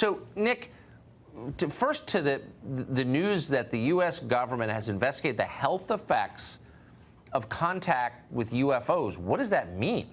So, Nick, first to the news that the U.S. government has investigated the health effects of contact with UFOs. What does that mean?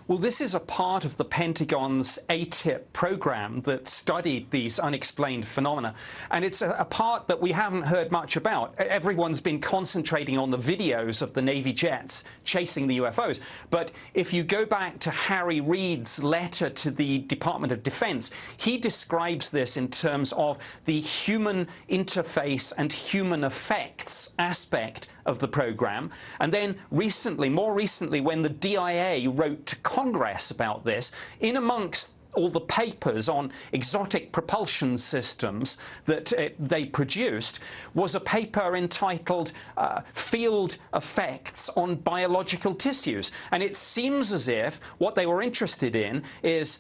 Well, this is a part of the Pentagon's ATIP program that studied these unexplained phenomena. And it's a part that we haven't heard much about. Everyone's been concentrating on the videos of the Navy jets chasing the UFOs. But if you go back to Harry Reid's letter to the Department of Defense, he describes this in terms of the human interface and human effects aspect of the program. And then recently, more recently, when the DIA wrote to Congress about this, in amongst all the papers on exotic propulsion systems that they produced was a paper entitled Field Effects on Biological Tissues. And it seems as if what they were interested in is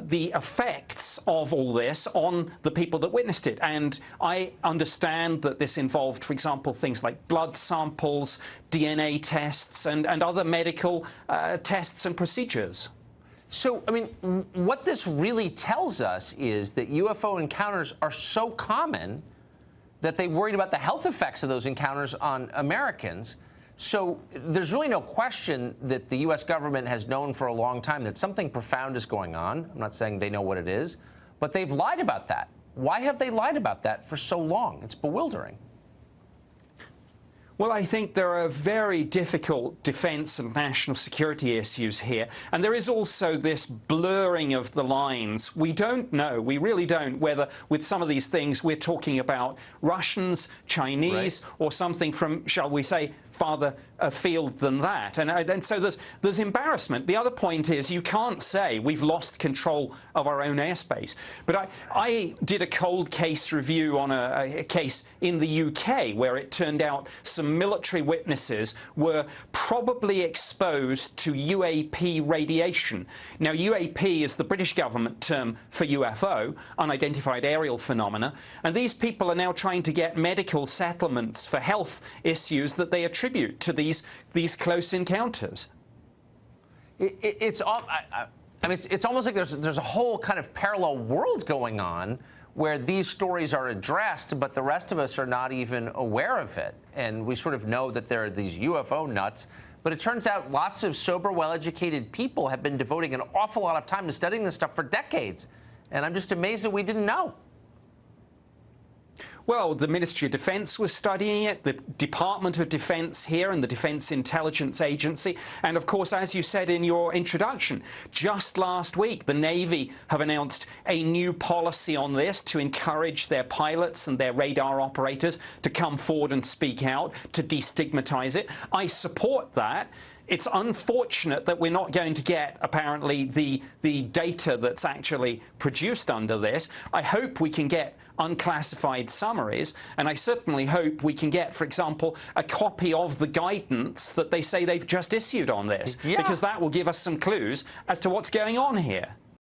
the effects of all this on the people that witnessed it. And I understand that this involved, for example, things like blood samples, DNA tests, and other medical tests and procedures. So, I mean, what this really tells us is that UFO encounters are so common that they worried about the health effects of those encounters on Americans. So there's really no question that the U.S. government has known for a long time that something profound is going on. I'm not saying they know what it is, but they've lied about that. Why have they lied about that for so long? It's bewildering. Well, I think there are very difficult defense and national security issues here. And there is also this blurring of the lines. We don't know, we really don't, whether with some of these things we're talking about Russians, Chinese, right, or something from, shall we say, farther afield than that. And so there's embarrassment. The other point is you can't say we've lost control of our own airspace. But I did a cold case review on a case in the UK where it turned out some military witnesses were probably exposed to UAP radiation. Now, UAP is the British government term for UFO, unidentified aerial phenomena, and these people are now trying to get medical settlements for health issues that they attribute to these close encounters. It's almost like there's a whole kind of parallel world going on where these stories are addressed, but the rest of us are not even aware of it. And we sort of know that there are these UFO nuts, but it turns out lots of sober, well-educated people have been devoting an awful lot of time to studying this stuff for decades. And I'm just amazed that we didn't know. Well, the Ministry of Defense was studying it, the Department of Defense here and the Defense Intelligence Agency. And of course, as you said in your introduction, just last week, the Navy have announced a new policy on this to encourage their pilots and their radar operators to come forward and speak out, to destigmatize it. I support that. It's unfortunate that we're not going to get, apparently, the data that's actually produced under this. I hope we can get unclassified summaries, and I certainly hope we can get, for example, a copy of the guidance that they say they've just issued on this, because that will give us some clues as to what's going on here.